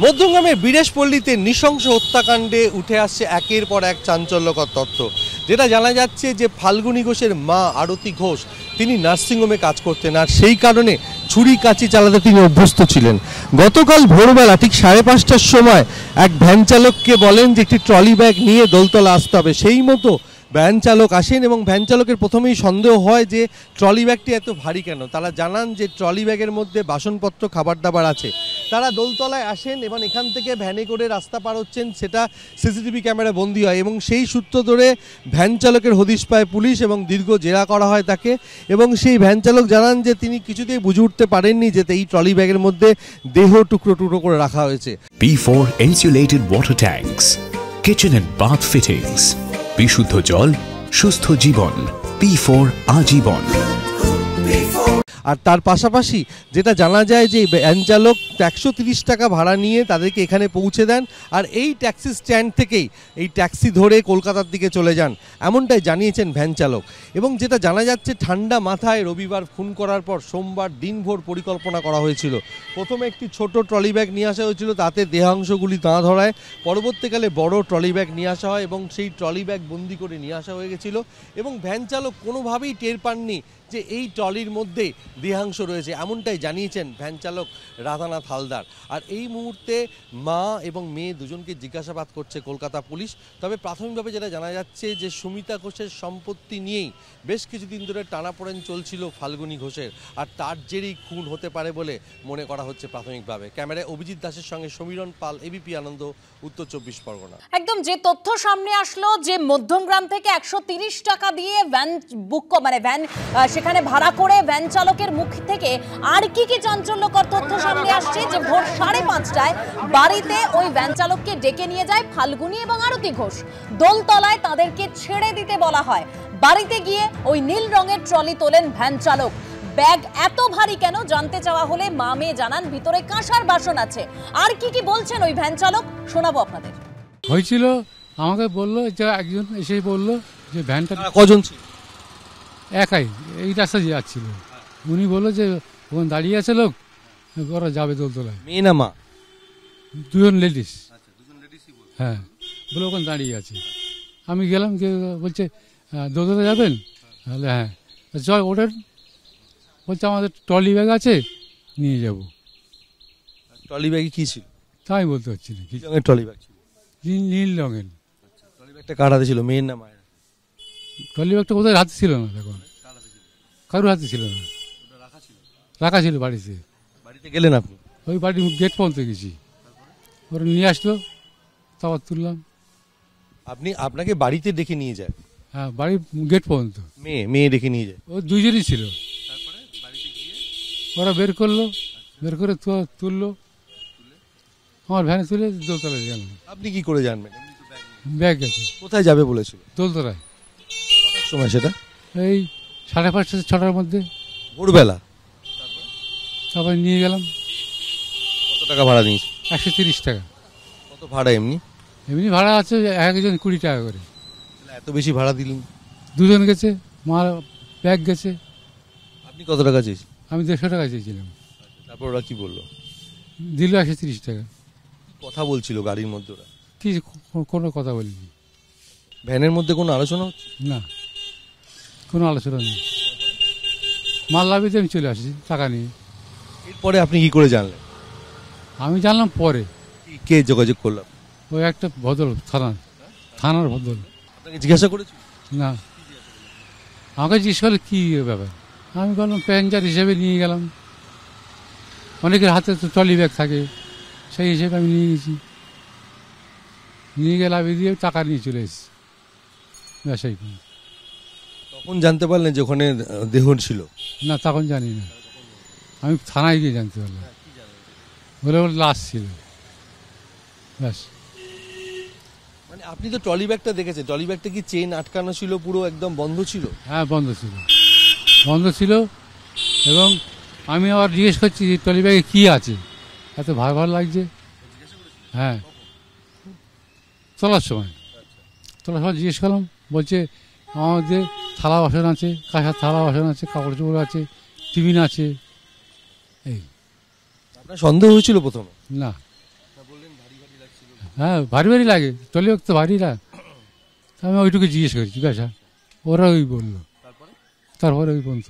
মধ্যমগ্রামের বিরেশপল্লীতে নৃশংস হত্যাকাণ্ডে উঠে আসছে একের পর এক চাঞ্চল্যকর তথ্য। যেটা জানা যাচ্ছে যে ফাল্গুনী ঘোষের মা আরতি ঘোষ তিনি নার্সিংহোমে কাজ করতেন, আর সেই কারণে ছুরি কাঁচি চালাতে তিনি অভ্যস্ত ছিলেন। গতকাল ভোরবেলা ঠিক 5:30টার সময় এক ভ্যান চালককে বলেন যে একটি ট্রলি ব্যাগ নিয়ে দোলতলা আসতে হবে। সেই মতো ভ্যান চালক আসেন এবং ভ্যান চালকের প্রথমেই সন্দেহ হয় যে ট্রলি ব্যাগটি এত ভারী কেন। তারা জানান যে ট্রলি ব্যাগের মধ্যে বাসনপত্র খাবার দাবার আছে। তারা দোলতলায় আসেন এবং এখান থেকে ভ্যানে করে রাস্তা পার হচ্ছেন, সেটা সিসিটিভি ক্যামেরায় বন্দী হয় এবং সেই সূত্র ধরে ভ্যান চালকের হদিশ পায় পুলিশ এবং দীর্ঘ জেরা করা হয় তাকে। এবং সেই ভ্যান চালক জানান যে তিনি কিছুতেই বুঝে উঠতে পারেননি যে এই ট্রলি ব্যাগের মধ্যে দেহ টুকরো টুকরো করে রাখা হয়েছে। P4 insulated water tanks, kitchen and bath fittings, বিশুদ্ধ জল, সুস্থ জীবন, P4 আজীবন। আর তার পাশাপাশি যেটা জানা যায় যে ভ্যান চালক 130 টাকা ভাড়া নিয়ে তাদেরকে এখানে পৌঁছে দেন, আর এই ট্যাক্সি স্ট্যান্ড থেকেই এই ট্যাক্সি ধরে কলকাতার দিকে চলে যান, এমনটাই জানিয়েছেন ভ্যান চালক। এবং যেটা জানা যাচ্ছে ঠান্ডা মাথায় রবিবার খুন করার পর সোমবার দিনভর পরিকল্পনা করা হয়েছিল। প্রথমে একটি ছোট ট্রলি ব্যাগ নিয়ে আসা হয়েছিল, তাতে দেহাংশগুলি দাঁ ধরায়। পরবর্তীকালে বড় ট্রলি ব্যাগ নিয়ে আসা হয় এবং সেই ট্রলি ব্যাগ বন্দি করে নিয়ে আসা হয়ে গেছিল। এবং ভ্যান চালক কোনোভাবেই টের পাননি যে এই ট্রলির মধ্যে দেহাংশ রয়েছে, এমনটাই জানিয়েছেন ভ্যান চালক রাধানাথ হালদার। আর এই মুহূর্তে মা এবং মেয়ে দুজনকে জিজ্ঞাসাবাদ করছে কলকাতা পুলিশ। তবে প্রাথমিকভাবে যেটা জানা যাচ্ছে যে সুমিতা ঘোষের সম্পত্তি নিয়েই বেশ কিছুদিন ধরে টানাপোড়েন চলছিল ফাল্গুনী ঘোষের, আর তার জেরেই খুন হতে পারে বলে মনে করা হচ্ছে প্রাথমিকভাবে। ক্যামেরায় অভিজিৎ দাসের সঙ্গে সমীরণ পাল, এবিপি আনন্দ, উত্তর 24 পরগনা। একদম যে তথ্য সামনে আসলো যে মধ্যমগ্রাম থেকে 130 টাকা দিয়ে ভ্যান বুক ভ্যান সেখানে ভাড়া করে ভ্যান চালকের মুখ থেকে আর কি চাঞ্চল্যকর তথ্য সামনে আসছে যে ভোর 5:30টায় বাড়িতে ওই ভ্যান চালককে ডেকে নিয়ে যায় ফাল্গুনী এবং আরতি ঘোষ। দোলতলায় তাদেরকে ছেড়ে দিতে বলা হয়। বাড়িতে গিয়ে ওই নীল রঙের ট্রলি তোলেন ভ্যান চালক। ব্যাগ এত ভারী কেন জানতে চাওয়া হলে মা মেয়ে জানান ভিতরে কাঁসার বাসন আছে। আর কি বলছেন ওই ভ্যান চালক শোনাবো আপনাদের। হয়েছিল আমাকে বললো যে একজন এসে বললো যে ভ্যানটা কজন ছিল? একাই এই রাস্তা যাচ্ছিল। উনি বললো যে ওখানে দাঁড়িয়ে আছে লোক, ওরা যাবে দোলতলায়। মেয়ে না মা? দুজন লেডিস। হ্যাঁ, বলে ওখানে দাঁড়িয়ে আছে। আমি গেলাম, বলছে দোলতলা যাবেন? তাহলে হ্যাঁ, চল ওঠেন। বলছে আমাদের ট্রলি ব্যাগ আছে, নিয়ে যাব। ট্রলি ব্যাগে কি ছিল তাই বলতে পারছি না। কি রঙের ট্রলি ব্যাগ ছিল? নীল রঙের। ট্রলি ব্যাগটা কার হাতে ছিল, মেয়ের না মায়ের? ট্রলি ব্যাগটা কোথায় হাতে ছিল না, তখন কারোর হাতে ছিল না, রাখা ছিল বাড়িতে। বাড়িতে গেলেন আপনি? ওই বাড়ির গেট পর্যন্ত গেছি, ওরা নিয়ে আসলো, তারপর তুললাম। আপনাকে বাড়িতে ডেকে নিয়ে যায়? হ্যাঁ, বাড়ির গেট পর্যন্ত। মেয়ে ডেকে নিয়ে যায়? ও দুইজনই ছিল। ওরা বের করলো, বের করে তুললো, আমার ভ্যানে তুলে দোলতলায় গেলাম। আপনি কি করে জানবেন? ব্যাগ গেছে। কোথায় যাবে বলেছিল? দোলতলায়। কটার সময় সেটা? এই 5:30 থেকে 6টার মধ্যে, ভোরবেলা। তারপর নিয়ে গেলাম। কত টাকা ভাড়া নিয়েছে? 130 টাকা। কত ভাড়া এমনি? এমনি ভাড়া আছে একজন 20 টাকা করে। এত বেশি ভাড়া দিলেন? দুজন গেছে, মার ব্যাগ গেছে। আপনি কত টাকা চেয়েছেন? আমি 150 টাকা চেয়েছিলাম। তারপর ওরা কি বললো? দিল 130 টাকা। কথা বলছিল গাড়ির মধ্যে ওরা? কি কোনো কথা বলিনি। ভ্যানের মধ্যে কোনো আলোচনা হচ্ছে না? কোনো আলোচনা নেই। মাল লাভিতে আমি চলে আসছি টাকা নিয়ে। এরপরে আপনি কি করে জানলেন? আমি জানলাম পরে। কে যোগাযোগ করলাম? ওই একটা ভদ্র থানার ভদ্র। আপনাকে জিজ্ঞাসা করেছি? না, আমাকে জিজ্ঞেস করলে কী ব্যাপার। আমি বললাম প্যাসেঞ্জার হিসেবে নিয়ে গেলাম। অনেকের হাতে তো ট্রলি ব্যাগ থাকে, সেই হিসেবে আমি নিয়ে গেছি। নিয়ে গেলে আমি দিয়ে টাকা নিয়ে চলে এসেছি ব্যবসায়ী। তখন জানতে পারলেন যে ওখানে দেহ ছিল? না, তখন জানি না। আমি থানায় গিয়ে জানতে পারলাম। বলে ওর লাশ ছিল, ব্যাস। মানে আপনি তো ট্রলি ব্যাগটা দেখেছেন, ট্রলি ব্যাগটা কি চেন আটকানো ছিল, পুরো একদম বন্ধ ছিল? হ্যাঁ, বন্ধ ছিল। এবং আমি আবার জিজ্ঞেস করছি যে ট্রলি ব্যাগে কী আছে, এত ভার লাগছে। হ্যাঁ, তোলার সময় জিজ্ঞেস করলাম। বলছে আমাদের থালা বাসন আছে, কাঁসার থালা বাসন আছে, কাপড় চোপড় আছে, টিফিন আছে। এই আপনার সন্দেহ হয়েছিল প্রথমে? না, হ্যাঁ ভারী ভারী লাগে, ট্রলি ব্যাগ তো ভারী না। আমি ওইটুকু জিজ্ঞেস করেছি ব্যাস, ওরা ওই বললো, তারপরে ওই পর্যন্ত।